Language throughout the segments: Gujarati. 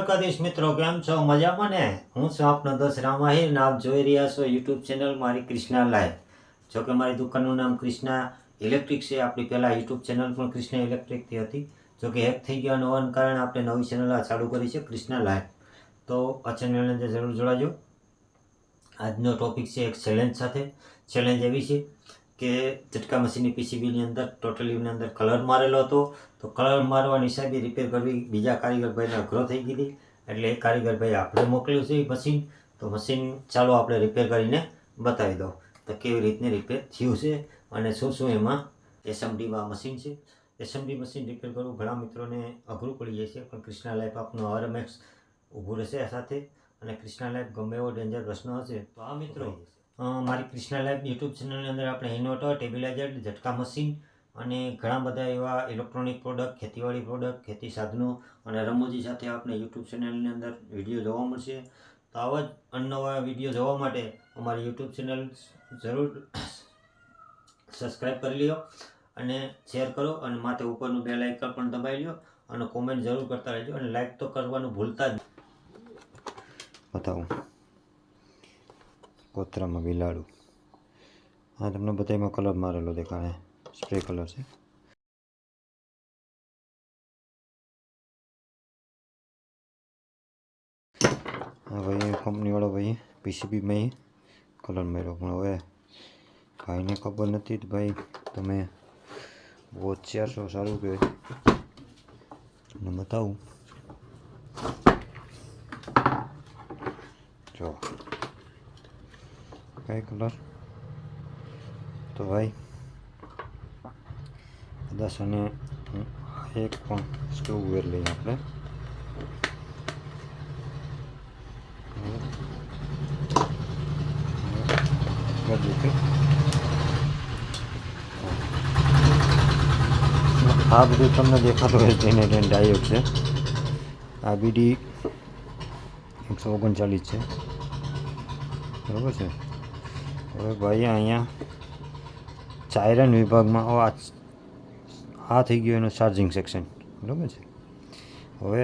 દ્વારકાધીશ મિત્રો, કેમ છો? મજામાં ને? હું છું આપનો દોસ્ત રામ આહિર ને આપ જોઈ રહ્યા છો યુટ્યુબ ચેનલ મારી ક્રિષ્ના લાઈવ. જો કે મારી દુકાનનું નામ ક્રિષ્ના ઇલેક્ટ્રિક છે. આપણી પહેલાં યુટ્યુબ ચેનલ પણ ક્રિષ્ના ઇલેક્ટ્રિકથી હતી. જો કે હેક થઈ ગયાનું હોવાને કારણે આપણે નવી ચેનલ ચાલુ કરી છે ક્રિષ્ના લાઈવ. તો આ ચેનલની અંદર જરૂર જોડાજો. આજનો ટોપિક છે એક ચેલેન્જ સાથે. ચેલેન્જ એવી છે કે ઝટકા મશીનની પીસીબીની અંદર ટોટલીની અંદર કલર મારેલો હતો. તો કલર મારવાની હિસાબે રિપેર કરવી બીજા કારીગરભાઈને અઘરો થઈ ગઈ હતી. એટલે એ કારીગરભાઈ આપણે મોકલ્યું છે એ મશીન. તો મશીન ચાલો આપણે રિપેર કરીને બતાવી દો તો કેવી રીતની રિપેર થયું છે અને શું શું એમાં એસએમડીમાં મશીન છે. એસએમડી મશીન રિપેર કરવું ઘણા મિત્રોને અઘરું પડી જાય છે, પણ ક્રિષ્ના લાઈફ આપનું આરએમએક્સ ઊભું રહેશે સાથે. અને ક્રિષ્ના લાઈફ ગમે એવો ડેન્જર પ્રશ્ન હશે તો આ મિત્રો મારી ક્રિષ્ના લાઈફ યુટ્યુબ ચેનલની અંદર આપણે ઇન્વર્ટર, ટેબિલાઇઝર, ઝટકા મશીન અને ઘણા બધા એવા ઇલેક્ટ્રોનિક પ્રોડક્ટ, ખેતીવાડી પ્રોડક્ટ, ખેતી સાધનો અને રમૂજી સાથે આપણે યુટ્યુબ ચેનલની અંદર વિડીયો જોવા મળશે. તો આવા જ અનનવા વિડીયો જોવા માટે અમારી યુટ્યુબ ચેનલ જરૂર સબસ્ક્રાઈબ કરી લ્યો અને શેર કરો અને માથે ઉપરનું બેલ આઇકન પણ દબાવી લ્યો અને કોમેન્ટ જરૂર કરતા રહેજો અને લાઈક તો કરવાનું ભૂલતા જ. બતાવું કોતરામાં બિલાડું. હા, તમને બધામાં કલર મારેલો દેખાડે, સ્પ્રે કલર છે. હા ભાઈ, કંપનીવાળો ભાઈ પીસીબીમાં કલર માર્યો, પણ હવે ભાઈને ખબર નથી તો ભાઈ તમે બહુ હોશિયાર છો, સારું કહેવાય. તમને બતાવું જો કઈ કલર. તો ભાઈ કદાચ અને એક પણ સ્ક્રૂ વેર લઈએ આપણે. આ બધું તમને દેખાતું હોય તેને ડાયોડ છે. આ બીડી 139 છે, બરાબર છે. હવે ભાઈ અહીંયા ચાયરન વિભાગમાં આ થઈ ગયું એનું ચાર્જિંગ સેક્શન, બરાબર છે. હવે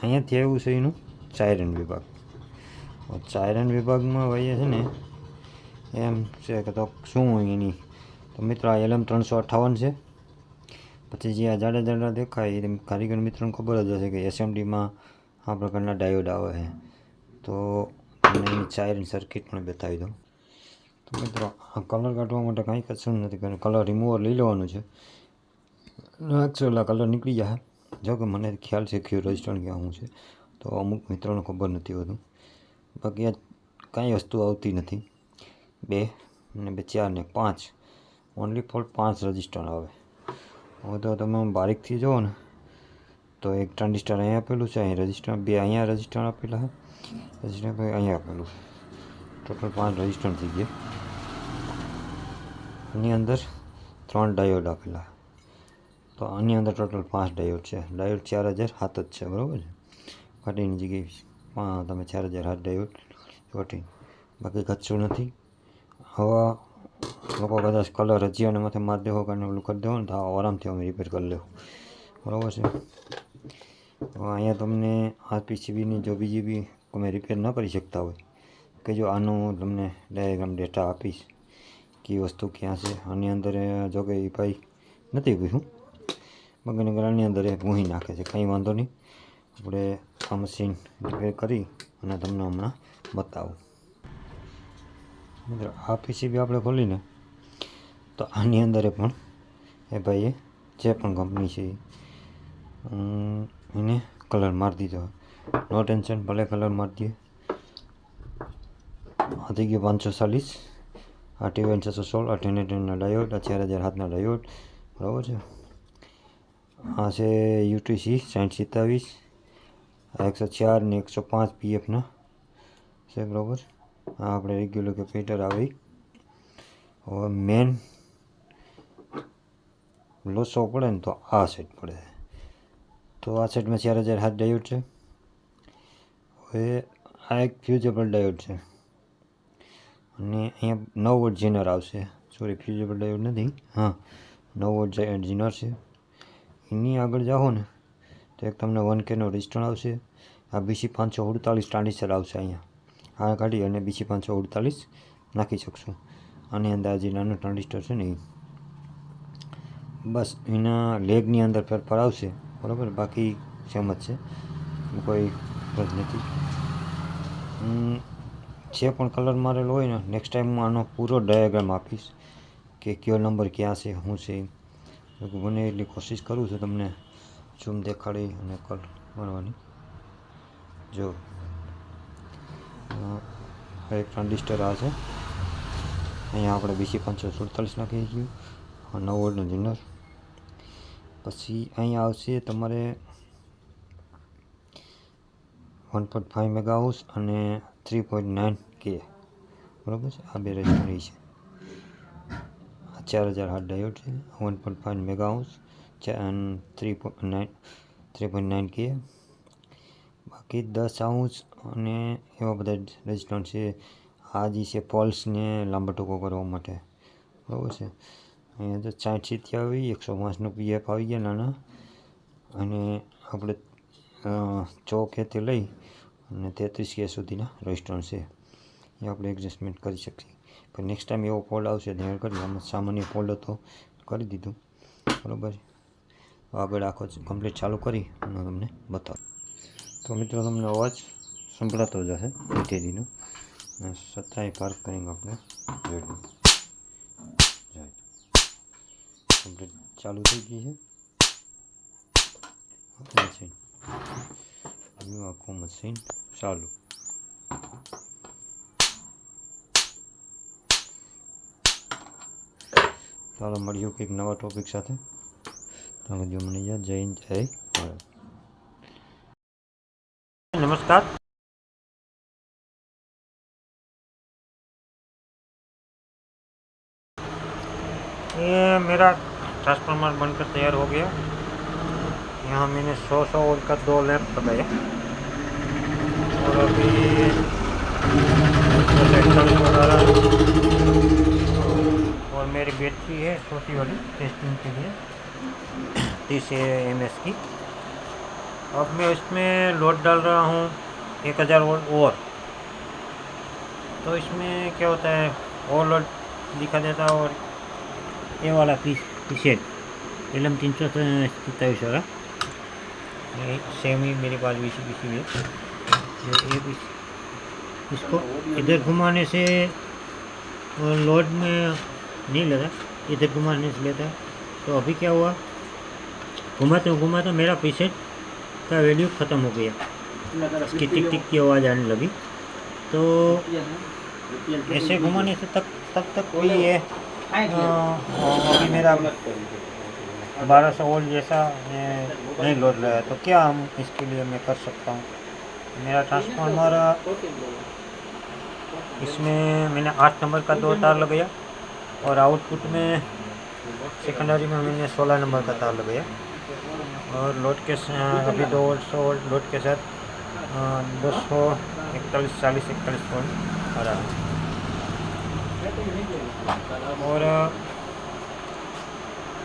અહીંયાથી આવ્યું છે એનું ચાયરન વિભાગ. ચાયરન વિભાગમાં ભાઈ છે ને એમ છે કે તો શું હોય એની, તો મિત્રો આ LM358 છે. પછી જે આ જાડા જાડા દેખાય એ કારીગર મિત્રોને ખબર જ હશે કે એસએમડીમાં આ પ્રકારના ડાયોડ આવે છે. તો તમને એની ચાયરન સર્કિટ પણ બતાવી દઉં. તો મિત્રો આ કલર કાઢવા માટે કાંઈ કશું નથી કરવાનું, કલર રિમૂવર લઈ લેવાનું છે. એકચ્યુઅલ આ કલર નીકળી જાય. જો કે મને ખ્યાલ છે ક્યુ રજિસ્ટર ક્યાં શું છે, તો અમુક મિત્રોને ખબર નથી હોતું. બાકી આ કાંઈ વસ્તુ આવતી નથી. 2 ને 2 4 ને 5 ઓનલી ફોર 5 રજિસ્ટર આવે. હવે તો તમે બારીકથી જુઓ ને તો એક ટ્રાન્ઝિસ્ટર અહીંયા આપેલું છે, અહીં રજિસ્ટર 2 અહીંયા રજિસ્ટર આપેલા છે, રજિસ્ટર અહીંયા આપેલું છે. ટોટલ 5 રજિસ્ટર થઈ ગયા. આની અંદર 3 ડાયોડ આપેલા. તો આની અંદર ટોટલ 5 ડાયોડ છે. ડાયોડ 4007 જ છે, બરાબર છે. ઘટીની જગ્યાએ તમે 4007 ડાયોડ ઘટી, બાકી કચ્છું નથી. હવા લોકો કદાચ કલર હજી અને માથે મારી દેવો કારણ ઓલું કરી દેવો ને તો આરામથી અમે રિપેર કરી લેવું, બરાબર છે. હવે અહીંયા તમને આ પીસીબીની જો બીજી બી તમે રિપેર ન કરી શકતા હોય કે જો આનું તમને ડાયાગ્રામ ડેટા આપીશ કે વસ્તુ ક્યાં છે. આની અંદર જો કે એ ભાઈ નથી પૂછ્યું, બાકી આની અંદર એ ભૂહી નાખે છે, કંઈ વાંધો નહીં. આપણે આ મશીન રિપેર કરી અને તમને હમણાં બતાવું. મિત્રો આ પીસીબી આપણે ખોલીને તો આની અંદર પણ એ ભાઈએ જે પણ કંપની છે એને કલર મારી દીધો. નો ટેન્શન, ભલે કલર મારી દઈએ. આ થઈ ગયો 540, આ TVN 616, આ 1010ના ડાયોડ, આ 4007ના ડાયોડ, બરાબર છે. આ છે UTC 6027, આ 104 ને 105 PFના છે, બરાબર. આ આપણે રેગ્યુલર કેપેસિટર આવી. હવે મેન લોસો પડે ને તો આ સાઈડ પડે. તો આ સાઈડમાં 4007 ડાયોડ છે. હવે આ એક ફ્યુઝેબલ ડાયોડ છે અને અહીંયા 9 વોટ જીનર આવશે. સોરી, ફ્યુઝેબલ ડાયોડ નથી, હા 9 વોટ જીનર છે. એની આગળ જાઓ ને તો એક તમને 1K નો રજિસ્ટર આવશે. આ BC 548 ટ્રાન્ઝિસ્ટર આવશે અહીંયા, આ કાઢી અને BC 548 નાખી શકશું. આની અંદર આ જે નાનું ટ્રાન્ઝિસ્ટર છે ને એ બસ એના લેગની અંદર ફેરફાર આવશે, બરાબર, બાકી સેમ જ છે, કોઈ ફરક નથી. જે પણ કલર મારેલો હોય ને નેક્સ્ટ ટાઈમ હું આનો પૂરો ડાયાગ્રામ આપીશ કે કયો નંબર ક્યાં છે, શું છે. બને એટલી કોશિશ કરું છું તમને ઝૂમ દેખાડી અને કલર મારવાની. જો એક ટ્રાન્ઝિસ્ટર આ છે, અહીંયા આપણે BC 547 નાખી દઈએ, 9 વોલ્ટનું જનર. પછી અહીંયા આવશે તમારે 1.5 મેગાહાઉસ અને 3.9 K, બરાબર છે. આ બે રેઝિસ્ટન્સ છે, 4000 હાર્ટ ડાયોડ છે, 1.5 મેગાહાઉસ અને 3.9 K. બાકી 10 આઉન્સ અને એવા બધા રેઝિસ્ટન્સ છે. આ જે છે પોલ્સને લાંબો ટૂંકો કરવા માટે, બરાબર છે. અહીંયા તો 60 આવી, 105નું PF આવી ગયા નાના, અને આપણે ચોકેથી લઈ અને 33 K સુધીના રેઝિસ્ટન્સ છે, એ આપણે એડજસ્ટમેન્ટ કરી શકીએ. પણ નેક્સ્ટ ટાઈમ એવો ફોલ્ડ આવશે ધ્યાન કરી, આમાં સામાન્ય ફોલ્ડ હતો કરી દીધું, બરાબર. આગળ આખો કમ્પ્લીટ ચાલુ કરી અને તમને બતાવું. તો મિત્રો તમને અવાજ સંભળાતો જ હશે બેટરીનો. સત્તાએ પાર્ક કરીને આપણે જોઈશું. કમ્પ્લીટ ચાલુ થઈ ગઈ છે મશીન, આખું મશીન ચાલુ. ચાલો મળ્યું કંઈક નવા ટોપિક સાથે. તમે જો મને જય હિન્દ, જય ભારત. नमस्कार. ये मेरा ट्रांसफार्मर बनकर तैयार हो गया. यहाँ मैंने 100 वोल्ट का 2 लैंप लगाया और अभी और मेरी बैटरी है छोटी वाली टेस्टिंग के लिए 30 mAh की. अब मैं इसमें लोड डाल रहा हूँ 1000 वोल्ट और. तो इसमें क्या होता है, और लोड दिखा देता है. और ये वाला पीसेट LM 327 वाला सेम ही मेरे पास BC है. ये इसको इधर घुमाने से लोड में नहीं लेता, इधर घुमाने से लेता है. तो अभी क्या हुआ, घुमाते मेरा पीसेट का वैल्यू ख़त्म हो गया, इसकी टिक टिक की आवाज़ आने लगी. तो ऐसे घुमाने से तक कोई ये अभी मेरा 1200 वोल्ट जैसा नहीं लोड रहा है. तो क्या हम इसके लिए मैं कर सकता हूँ. मेरा ट्रांसफार्मर इसमें मैंने 8 नंबर का 2 तार लगाया और आउटपुट में सेकेंडरी में मैंने 16 नंबर का तार लगाया. और लोड के अभी 200 वोल्ट लोड के साथ 241 वोल्ट आ रहा है. और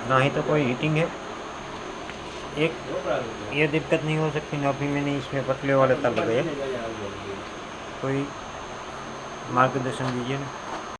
ना ही तो कोई हीटिंग है. एक ये दिक्कत नहीं हो सकती ना. अभी मैंने इसमें पतले वाले तार लगाए, कोई मार्गदर्शन दीजिए ना.